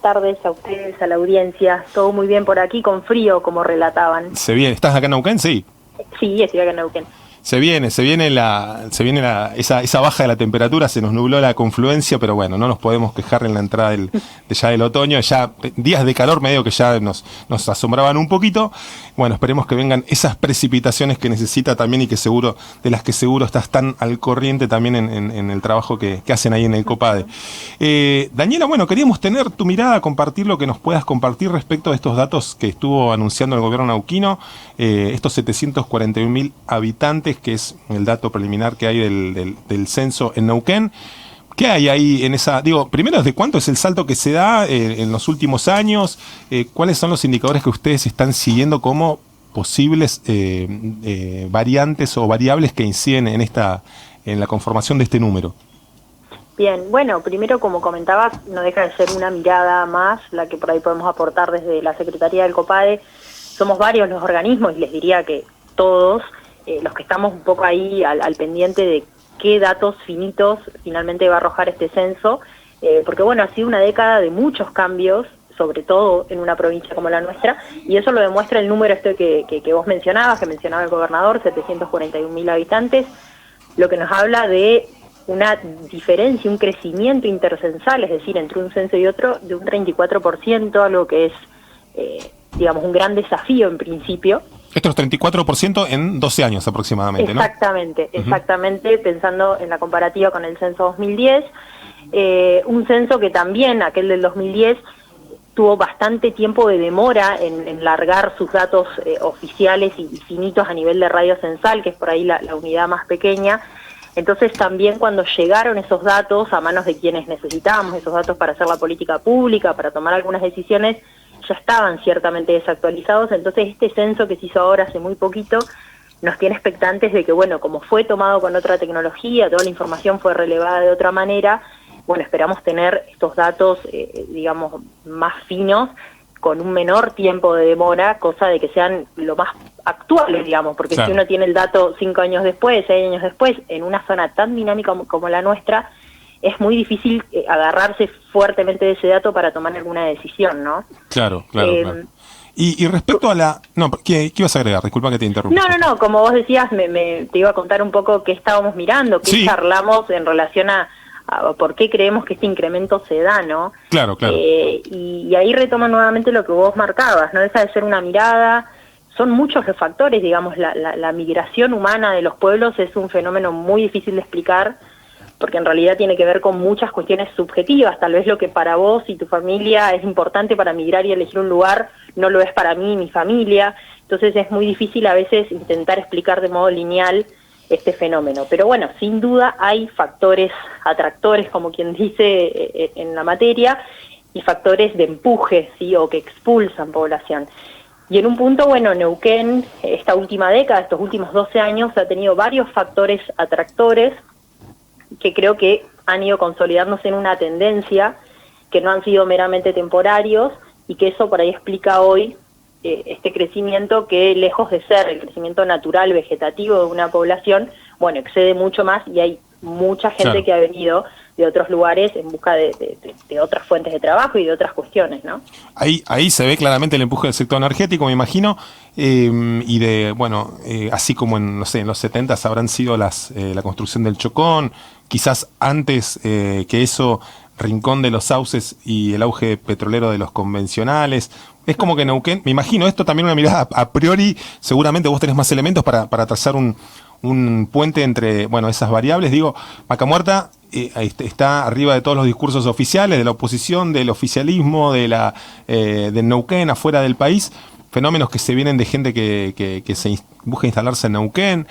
tardes a ustedes, a la audiencia. Todo muy bien por aquí, con frío, como relataban. Se viene, ¿estás acá en Neuquén? Sí. Sí, estoy acá en Neuquén. Se viene esa baja de la temperatura, se nos nubló la confluencia, pero bueno, no nos podemos quejar en la entrada ya del otoño, ya días de calor medio que ya nos asombraban un poquito. Bueno, esperemos que vengan esas precipitaciones que necesita también y de las que seguro estás tan al corriente también en el trabajo que hacen ahí en el COPADE. Daniela, bueno, queríamos tener tu mirada, compartir lo que nos puedas compartir respecto de estos datos que estuvo anunciando el gobierno neuquino, estos 741.000 habitantes, que es el dato preliminar que hay del censo en Neuquén. ¿Qué hay ahí en esa? Digo, primero, ¿desde cuánto es el salto que se da en los últimos años? ¿Cuáles son los indicadores que ustedes están siguiendo como posibles variantes o variables que inciden en la conformación de este número? Bien, bueno, primero, como comentabas, no deja de ser una mirada más la que por ahí podemos aportar desde la Secretaría del COPADE. Somos varios los organismos y les diría que todos los que estamos un poco ahí al pendiente de qué datos finitos finalmente va a arrojar este censo, porque bueno, ha sido una década de muchos cambios, sobre todo en una provincia como la nuestra, y eso lo demuestra el número que vos mencionabas, que mencionaba el gobernador, 741.000 habitantes, lo que nos habla de una diferencia, un crecimiento intercensal, es decir, entre un censo y otro, de un 34%, algo que es, digamos, un gran desafío en principio. Esto es 34% en 12 años aproximadamente, ¿no? Exactamente, pensando en la comparativa con el censo 2010, un censo que también, aquel del 2010, tuvo bastante tiempo de demora en largar sus datos oficiales y finitos a nivel de radio censal, que es por ahí la unidad más pequeña. Entonces también cuando llegaron esos datos a manos de quienes necesitábamos esos datos para hacer la política pública, para tomar algunas decisiones, ya estaban ciertamente desactualizados. Entonces este censo que se hizo ahora hace muy poquito nos tiene expectantes de que, bueno, como fue tomado con otra tecnología, toda la información fue relevada de otra manera, bueno, esperamos tener estos datos, digamos, más finos, con un menor tiempo de demora, cosa de que sean lo más actuales, digamos, porque claro, si uno tiene el dato 5 años después, 6 años después, en una zona tan dinámica como la nuestra, es muy difícil agarrarse fuertemente de ese dato para tomar alguna decisión, ¿no? Claro. Y respecto a la... No, ¿qué ibas a agregar? Disculpa que te interrumpí. No, como vos decías, te iba a contar un poco qué estábamos mirando, qué charlamos en relación a por qué creemos que este incremento se da, ¿no? Claro. Y ahí retoma nuevamente lo que vos marcabas, no deja de ser una mirada. Son muchos los factores, digamos, la migración humana de los pueblos es un fenómeno muy difícil de explicar, porque en realidad tiene que ver con muchas cuestiones subjetivas. Tal vez lo que para vos y tu familia es importante para migrar y elegir un lugar, no lo es para mí y mi familia. Entonces es muy difícil a veces intentar explicar de modo lineal este fenómeno. Pero bueno, sin duda hay factores atractores, como quien dice en la materia, y factores de empuje, ¿sí?, o que expulsan población. Y en un punto, bueno, Neuquén, esta última década, estos últimos 12 años, ha tenido varios factores atractores que creo que han ido consolidándose en una tendencia, que no han sido meramente temporarios, y que eso por ahí explica hoy este crecimiento que, lejos de ser el crecimiento natural, vegetativo de una población, bueno, excede mucho más y hay mucha gente que ha venido de otros lugares en busca de otras fuentes de trabajo y de otras cuestiones, ¿no? Ahí se ve claramente el empuje del sector energético, me imagino, y así como en los 70s habrán sido la construcción del Chocón, quizás antes que eso, Rincón de los Sauces y el auge petrolero de los convencionales. Es como que Neuquén, me imagino, esto también una mirada a priori, seguramente vos tenés más elementos para trazar un puente entre, esas variables. Digo, Vaca Muerta está arriba de todos los discursos oficiales, de la oposición, del oficialismo, de Neuquén, afuera del país, fenómenos que se vienen de gente que se busca instalarse en Neuquén.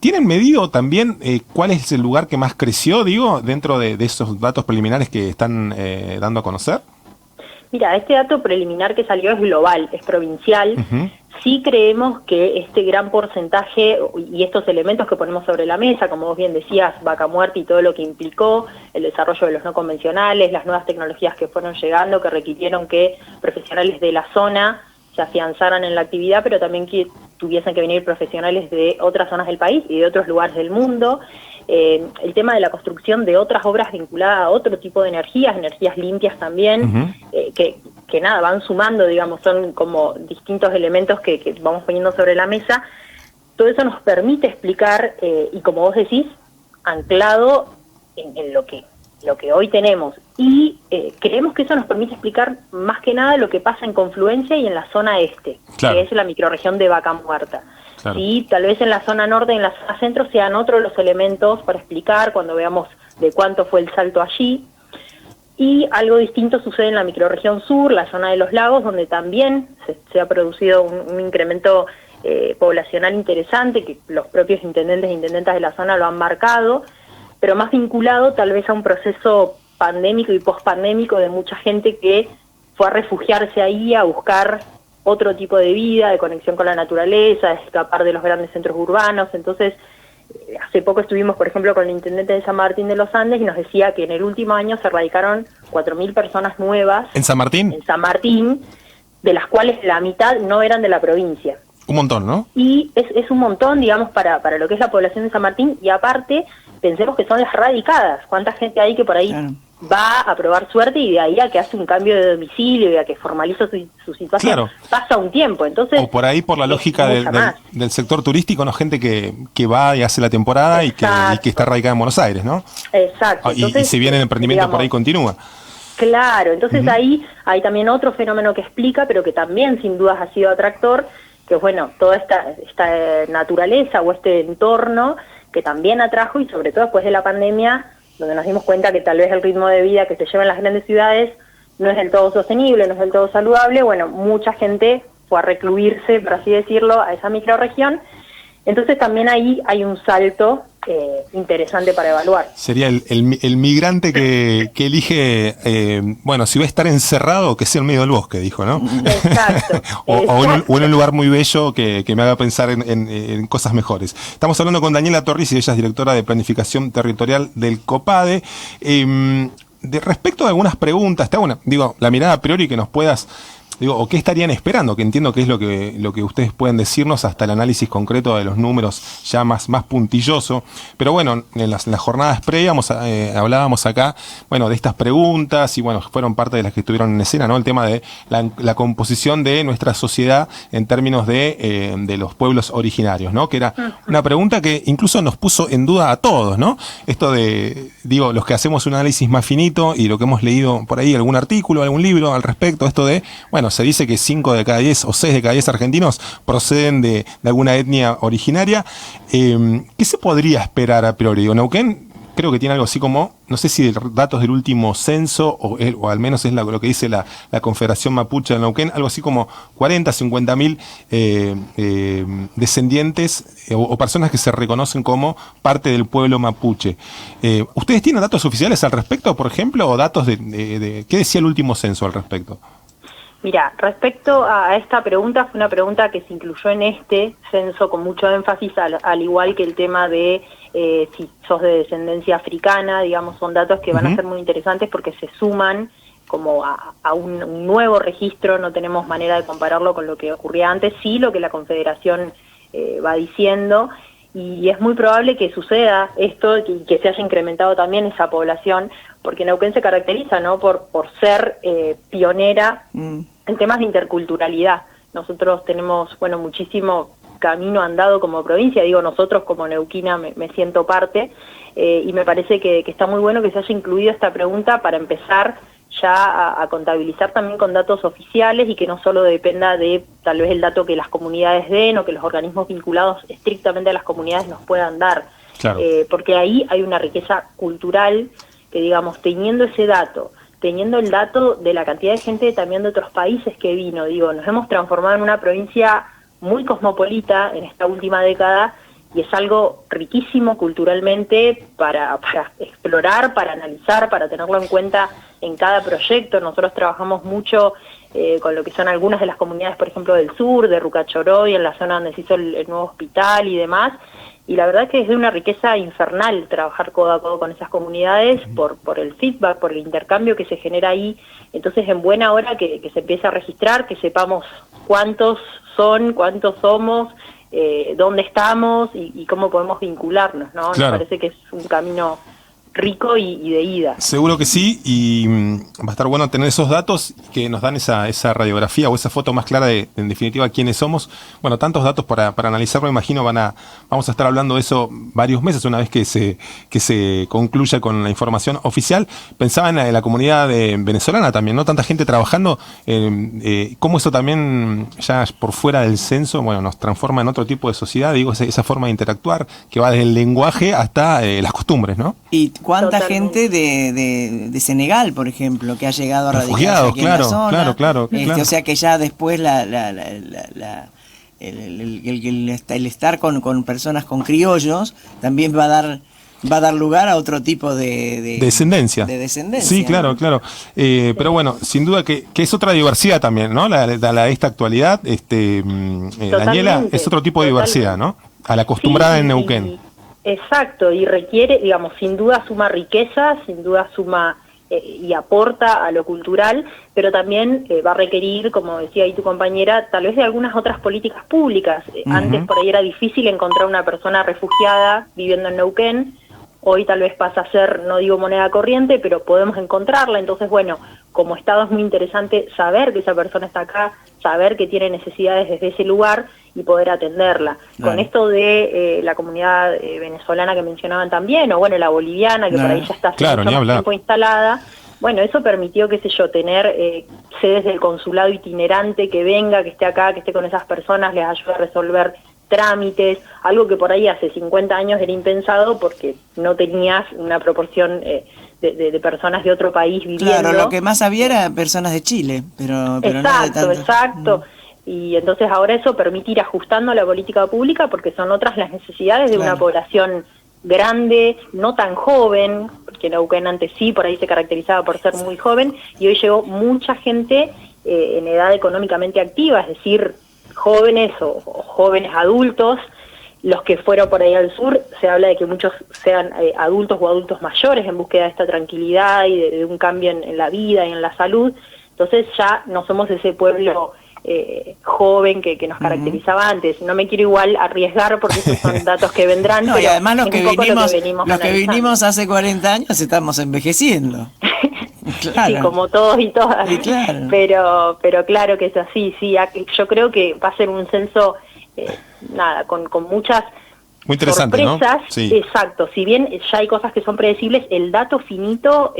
¿Tienen medido también cuál es el lugar que más creció, dentro de esos datos preliminares que están dando a conocer? Mira, este dato preliminar que salió es global, es provincial. Uh-huh. Sí creemos que este gran porcentaje y estos elementos que ponemos sobre la mesa, como vos bien decías, Vaca Muerta y todo lo que implicó, el desarrollo de los no convencionales, las nuevas tecnologías que fueron llegando, que requirieron que profesionales de la zona se afianzaran en la actividad, pero también que tuviesen que venir profesionales de otras zonas del país y de otros lugares del mundo. el tema de la construcción de otras obras vinculadas a otro tipo de energías limpias también, que nada, van sumando, digamos, son como distintos elementos que vamos poniendo sobre la mesa. Todo eso nos permite explicar, y como vos decís, anclado en lo que hoy tenemos. Y creemos que eso nos permite explicar más que nada lo que pasa en Confluencia y en la zona este, que es la microrregión de Vaca Muerta. Claro. Sí, tal vez en la zona norte y en la zona centro sean otros los elementos para explicar cuando veamos de cuánto fue el salto allí. Y algo distinto sucede en la microrregión sur, la zona de los lagos, donde también se ha producido un incremento poblacional interesante, que los propios intendentes e intendentas de la zona lo han marcado, pero más vinculado tal vez a un proceso pandémico y pospandémico de mucha gente que fue a refugiarse ahí, a buscar otro tipo de vida, de conexión con la naturaleza, de escapar de los grandes centros urbanos. Entonces, hace poco estuvimos, por ejemplo, con el intendente de San Martín de los Andes y nos decía que en el último año se radicaron 4.000 personas nuevas. ¿En San Martín? En San Martín, de las cuales la mitad no eran de la provincia. Un montón, ¿no? Y es un montón, digamos, para lo que es la población de San Martín, y aparte, pensemos que son las radicadas. ¿Cuánta gente hay que por ahí va a probar suerte y de ahí a que hace un cambio de domicilio y a que formaliza su situación? Claro. Pasa un tiempo, entonces... O por ahí, por la lógica del sector turístico, ¿no? Gente que va y hace la temporada y que está radicada en Buenos Aires, ¿no? Exacto. Entonces, y si bien el emprendimiento, digamos, por ahí continúa. Claro, entonces ahí hay también otro fenómeno que explica, pero que también sin dudas ha sido atractor, que bueno, toda esta naturaleza o este entorno que también atrajo, y sobre todo después de la pandemia, donde nos dimos cuenta que tal vez el ritmo de vida que se lleva en las grandes ciudades no es del todo sostenible, no es del todo saludable. Bueno, mucha gente fue a recluirse, por así decirlo, a esa microrregión. Entonces también ahí hay un salto interesante para evaluar. Sería el migrante que elige, bueno, si va a estar encerrado, que sea en medio del bosque, dijo, ¿no? Exacto. o en un lugar muy bello que me haga pensar en cosas mejores. Estamos hablando con Daniela Torris, y ella es directora de Planificación Territorial del COPADE. Respecto de algunas preguntas, la mirada a priori que nos puedas... o qué estarían esperando, que entiendo que es lo que ustedes pueden decirnos hasta el análisis concreto de los números ya más puntilloso. Pero bueno, en las jornadas previas hablábamos acá, bueno, de estas preguntas, y bueno, fueron parte de las que estuvieron en escena, ¿no? El tema de la composición de nuestra sociedad en términos de los pueblos originarios, ¿no? Que era una pregunta que incluso nos puso en duda a todos, ¿no? Esto de, los que hacemos un análisis más finito y lo que hemos leído por ahí, algún artículo, algún libro al respecto, esto de, bueno, se dice que 5 de cada 10 o 6 de cada 10 argentinos proceden de alguna etnia originaria. ¿Qué se podría esperar a priori? Neuquén creo que tiene algo así como, no sé si datos del último censo, o al menos es lo que dice la Confederación Mapuche de Neuquén, algo así como 40, 50 mil descendientes o personas que se reconocen como parte del pueblo mapuche. ¿Ustedes tienen datos oficiales al respecto, por ejemplo, o datos de qué decía el último censo al respecto? Mira, respecto a esta pregunta, fue una pregunta que se incluyó en este censo con mucho énfasis, al igual que el tema de si sos de descendencia africana, digamos, son datos que van a ser muy interesantes porque se suman como a un nuevo registro. No tenemos manera de compararlo con lo que ocurría antes, sí lo que la Confederación va diciendo, y es muy probable que suceda esto y que se haya incrementado también esa población, porque Neuquén se caracteriza, ¿no?, por ser pionera en temas de interculturalidad. Nosotros tenemos, bueno, muchísimo camino andado como provincia, digo nosotros como neuquina me siento parte, y me parece que está muy bueno que se haya incluido esta pregunta para empezar ya a contabilizar también con datos oficiales, y que no solo dependa de tal vez el dato que las comunidades den o que los organismos vinculados estrictamente a las comunidades nos puedan dar. Claro. Porque ahí hay una riqueza cultural que, digamos, teniendo ese dato, teniendo el dato de la cantidad de gente también de otros países que vino, nos hemos transformado en una provincia muy cosmopolita en esta última década, y es algo riquísimo culturalmente para explorar, para analizar, para tenerlo en cuenta en cada proyecto. Nosotros trabajamos mucho con lo que son algunas de las comunidades, por ejemplo, del sur, de Rucachoroy, en la zona donde se hizo el nuevo hospital y demás, y la verdad que es de una riqueza infernal trabajar codo a codo con esas comunidades por el feedback, por el intercambio que se genera ahí. Entonces, en buena hora que se empiece a registrar, que sepamos cuántos son, cuántos somos, dónde estamos y cómo podemos vincularnos, ¿no? Claro. Me parece que es un camino rico y de ida. Seguro que sí, y va a estar bueno tener esos datos que nos dan esa radiografía o esa foto más clara de, en definitiva, quiénes somos. Bueno, tantos datos para analizarlo, imagino, vamos a estar hablando de eso varios meses, una vez que se concluya con la información oficial. Pensaba en la comunidad venezolana también, ¿no? Tanta gente trabajando, cómo eso también, ya por fuera del censo, bueno, nos transforma en otro tipo de sociedad, digo, esa forma de interactuar que va desde el lenguaje hasta las costumbres, ¿no? Y cuánta Totalmente. gente de Senegal, por ejemplo, que ha llegado a radicarse Refugiados, aquí en la zona. claro. O sea que ya después el estar con personas, con criollos, también va a dar lugar a otro tipo de descendencia. Sí, claro, ¿no? claro. Pero bueno, sin duda que es otra diversidad también, ¿no? Esta actualidad, Daniela, es otro tipo de diversidad, ¿no? A la acostumbrada Sí, en Neuquén. Exacto, y requiere, digamos, sin duda suma riqueza, sin duda suma y aporta a lo cultural, pero también va a requerir, como decía ahí tu compañera, tal vez de algunas otras políticas públicas. Antes por ahí era difícil encontrar una persona refugiada viviendo en Neuquén, hoy tal vez pasa a ser, no digo moneda corriente, pero podemos encontrarla. Entonces, bueno, como Estado es muy interesante saber que esa persona está acá, saber que tiene necesidades desde ese lugar y poder atenderla. Claro. Con esto de la comunidad venezolana que mencionaban también, o bueno, la boliviana, que por ahí ya está hace Claro, mucho ni más hablar. tiempo instalada, bueno, eso permitió, qué sé yo, tener sedes del consulado itinerante que venga, que esté acá, que esté con esas personas, les ayude a resolver trámites, algo que por ahí hace 50 años era impensado porque no tenías una proporción de personas de otro país viviendo. Claro, lo que más había era personas de Chile, pero no de tanto. Exacto. Y entonces ahora eso permite ir ajustando la política pública porque son otras las necesidades de Claro. una población grande, no tan joven, porque Neuquén antes sí, por ahí se caracterizaba por ser muy joven, y hoy llegó mucha gente en edad económicamente activa, es decir, jóvenes o jóvenes adultos. Los que fueron por ahí al sur, se habla de que muchos sean adultos o adultos mayores en búsqueda de esta tranquilidad y de un cambio en la vida y en la salud. Entonces ya no somos ese pueblo joven que nos caracterizaba antes. No me quiero igual arriesgar porque esos son datos que vendrán. No, pero y además los es que un poco vinimos, lo que vinimos hace 40 años estamos envejeciendo. Claro. Sí, como todos y todas. Sí, claro. Pero claro que es así, sí. Yo creo que va a ser un censo, con muchas Muy interesante, sorpresas. ¿no? Sí. Exacto. Si bien ya hay cosas que son predecibles, el dato finito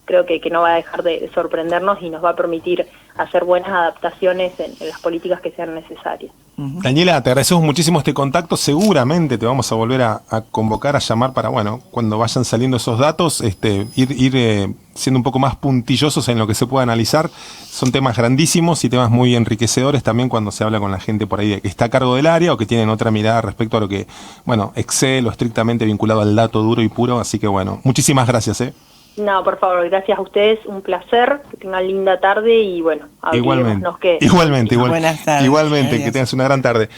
creo que no va a dejar de sorprendernos y nos va a permitir hacer buenas adaptaciones en las políticas que sean necesarias. Daniela, te agradecemos muchísimo este contacto. Seguramente te vamos a volver a convocar, a llamar para, bueno, cuando vayan saliendo esos datos, ir siendo un poco más puntillosos en lo que se pueda analizar. Son temas grandísimos y temas muy enriquecedores también cuando se habla con la gente por ahí que está a cargo del área o que tienen otra mirada respecto a lo que, bueno, excede lo estrictamente vinculado al dato duro y puro. Así que, bueno, muchísimas gracias, No, por favor, gracias a ustedes, un placer, que tengan linda tarde y bueno, Igualmente, abríguenos, que igualmente, Buenas tardes. igualmente, Adiós. que tengas una gran tarde.